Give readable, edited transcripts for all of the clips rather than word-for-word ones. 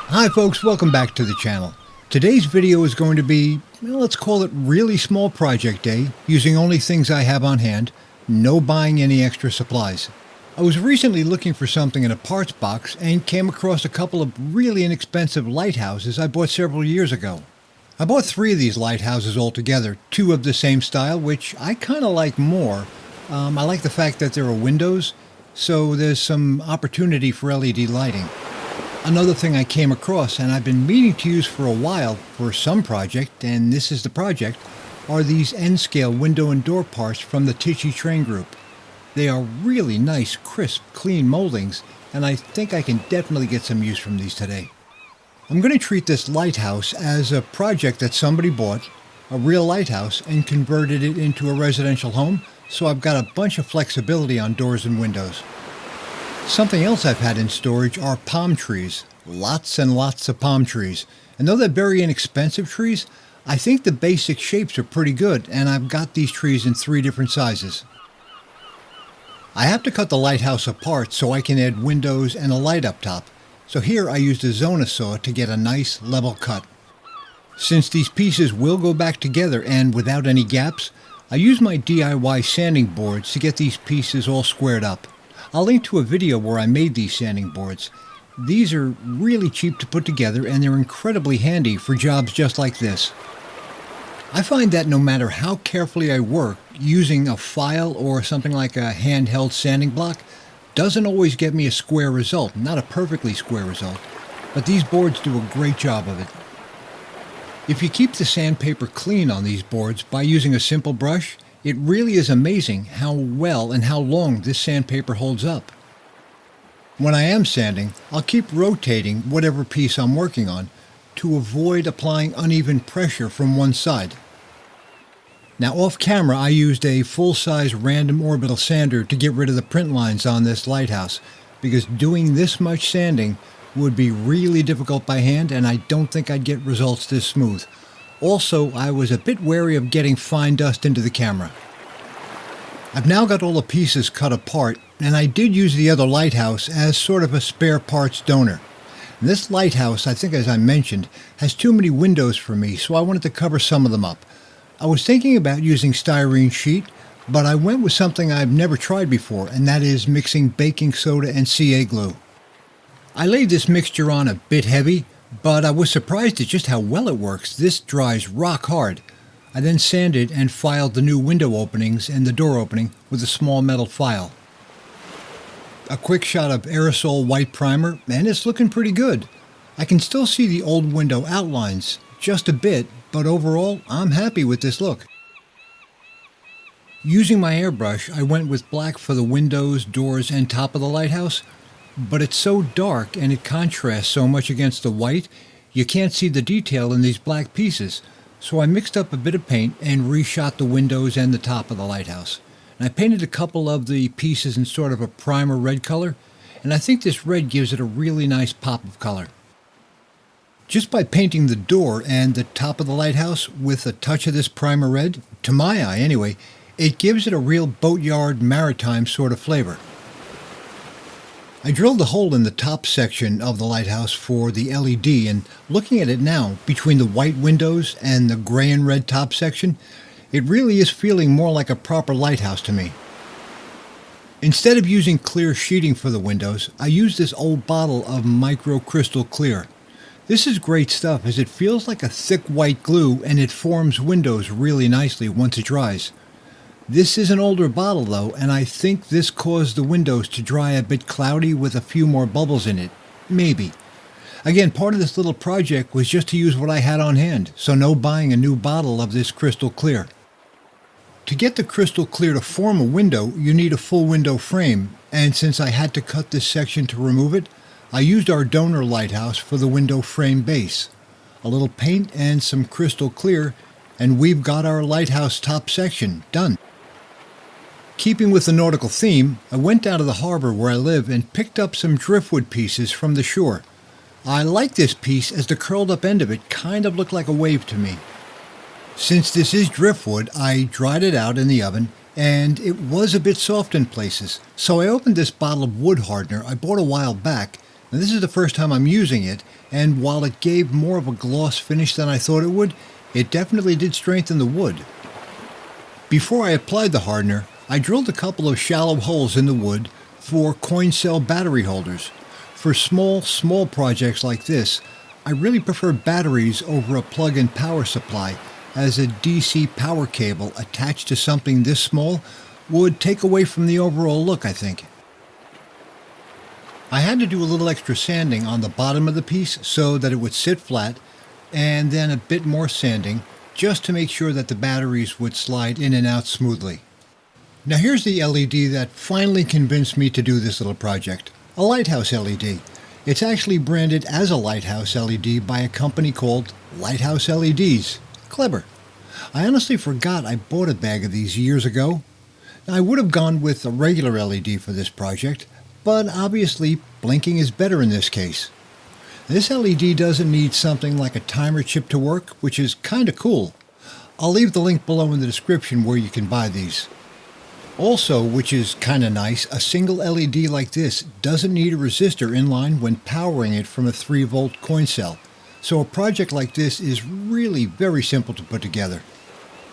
Hi folks, welcome back to the channel. Today's video is going to be, well, let's call it really small project day, using only things I have on hand, no buying any extra supplies. I was recently looking for something in a parts box and came across a couple of really inexpensive lighthouses I bought several years ago. I bought 3 of these lighthouses altogether, 2 of the same style, which I kind of like more. I like the fact that there are windows, so there's some opportunity for LED lighting. Another thing I came across, and I've been meaning to use for a while for some project, and this is the project, are these N-scale window and door parts from the Tichy Train Group. They are really nice, crisp, clean moldings, and I think I can definitely get some use from these today. I'm going to treat this lighthouse as a project that somebody bought, a real lighthouse, and converted it into a residential home, so I've got a bunch of flexibility on doors and windows. Something else I've had in storage are palm trees. Lots and lots of palm trees. And though they're very inexpensive trees, I think the basic shapes are pretty good, and I've got these trees in 3 different sizes. I have to cut the lighthouse apart so I can add windows and a light up top. So here I used a Zona saw to get a nice level cut. Since these pieces will go back together and without any gaps, I use my DIY sanding boards to get these pieces all squared up. I'll link to a video where I made these sanding boards. These are really cheap to put together and they're incredibly handy for jobs just like this. I find that no matter how carefully I work, using a file or something like a handheld sanding block doesn't always get me a square result, not a perfectly square result, but these boards do a great job of it. If you keep the sandpaper clean on these boards by using a simple brush, it really is amazing how well and how long this sandpaper holds up. When I am sanding, I'll keep rotating whatever piece I'm working on to avoid applying uneven pressure from one side. Now off camera I used a full-size random orbital sander to get rid of the print lines on this lighthouse, because doing this much sanding would be really difficult by hand and I don't think I'd get results this smooth. Also, I was a bit wary of getting fine dust into the camera. I've now got all the pieces cut apart, and I did use the other lighthouse as sort of a spare parts donor. And this lighthouse, I think as I mentioned, has too many windows for me, so I wanted to cover some of them up. I was thinking about using styrene sheet, but I went with something I've never tried before, and that is mixing baking soda and CA glue. I laid this mixture on a bit heavy, but I was surprised at just how well it works. This dries rock hard. I then sanded and filed the new window openings and the door opening with a small metal file. A quick shot of aerosol white primer, and it's looking pretty good. I can still see the old window outlines, just a bit, but overall, I'm happy with this look. Using my airbrush, I went with black for the windows, doors, and top of the lighthouse, but it's so dark and it contrasts so much against the white, you can't see the detail in these black pieces. So I mixed up a bit of paint and reshot the windows and the top of the lighthouse. And I painted a couple of the pieces in sort of a primer red color, and I think this red gives it a really nice pop of color. Just by painting the door and the top of the lighthouse with a touch of this primer red, to my eye anyway, it gives it a real boatyard maritime sort of flavor. I drilled a hole in the top section of the lighthouse for the LED, and looking at it now, between the white windows and the gray and red top section, it really is feeling more like a proper lighthouse to me. Instead of using clear sheeting for the windows, I used this old bottle of micro crystal clear. This is great stuff as it feels like a thick white glue and it forms windows really nicely once it dries. This is an older bottle though, and I think this caused the windows to dry a bit cloudy with a few more bubbles in it. Maybe. Again, part of this little project was just to use what I had on hand, so no buying a new bottle of this crystal clear. To get the crystal clear to form a window, you need a full window frame, and since I had to cut this section to remove it, I used our donor lighthouse for the window frame base. A little paint and some crystal clear, and we've got our lighthouse top section done. Keeping with the nautical theme, I went down to the harbor where I live and picked up some driftwood pieces from the shore. I like this piece as the curled up end of it kind of looked like a wave to me. Since this is driftwood, I dried it out in the oven and it was a bit soft in places, so I opened this bottle of wood hardener I bought a while back Now, this is the first time I'm using it, and while it gave more of a gloss finish than I thought it would, it definitely did strengthen the wood. Before I applied the hardener, I drilled a couple of shallow holes in the wood for coin cell battery holders. For small projects like this, I really prefer batteries over a plug-in power supply, as a DC power cable attached to something this small would take away from the overall look, I think. I had to do a little extra sanding on the bottom of the piece so that it would sit flat, and then a bit more sanding just to make sure that the batteries would slide in and out smoothly. Now here's the LED that finally convinced me to do this little project. A Lighthouse LED. It's actually branded as a Lighthouse LED by a company called Lighthouse LEDs. Clever. I honestly forgot I bought a bag of these years ago. Now, I would have gone with a regular LED for this project, but obviously blinking is better in this case. This LED doesn't need something like a timer chip to work, which is kinda cool. I'll leave the link below in the description where you can buy these. Also, which is kinda nice, a single LED like this doesn't need a resistor inline when powering it from a 3-volt coin cell. So a project like this is really very simple to put together.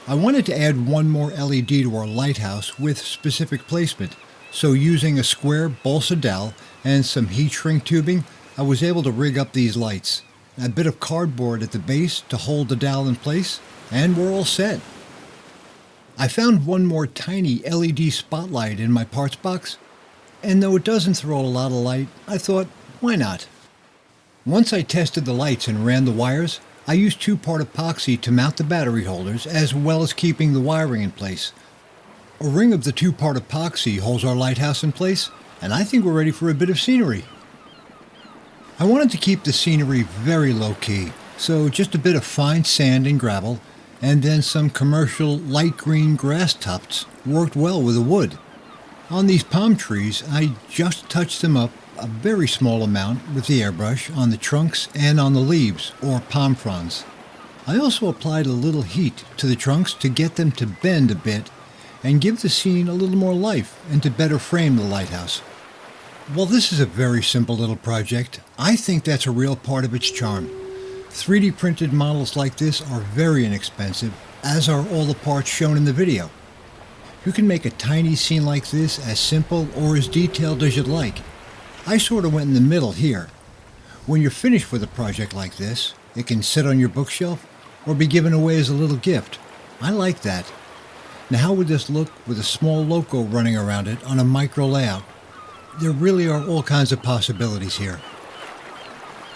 I wanted to add one more LED to our lighthouse with specific placement, so using a square balsa dowel and some heat shrink tubing, I was able to rig up these lights. A bit of cardboard at the base to hold the dowel in place, and we're all set. I found one more tiny LED spotlight in my parts box, and though it doesn't throw a lot of light, I thought, why not? Once I tested the lights and ran the wires, I used 2-part epoxy to mount the battery holders as well as keeping the wiring in place. A ring of the 2-part epoxy holds our lighthouse in place, and I think we're ready for a bit of scenery. I wanted to keep the scenery very low-key, so just a bit of fine sand and gravel, and then some commercial light green grass tufts worked well with the wood. On these palm trees, I just touched them up a very small amount with the airbrush on the trunks and on the leaves, or palm fronds. I also applied a little heat to the trunks to get them to bend a bit and give the scene a little more life and to better frame the lighthouse. While this is a very simple little project, I think that's a real part of its charm. 3D printed models like this are very inexpensive, as are all the parts shown in the video. You can make a tiny scene like this as simple or as detailed as you'd like. I sort of went in the middle here. When you're finished with a project like this, it can sit on your bookshelf or be given away as a little gift. I like that. Now how would this look with a small logo running around it on a micro layout? There really are all kinds of possibilities here.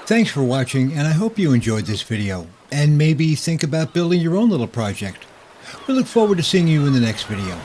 Thanks for watching, and I hope you enjoyed this video, and maybe think about building your own little project. We look forward to seeing you in the next video.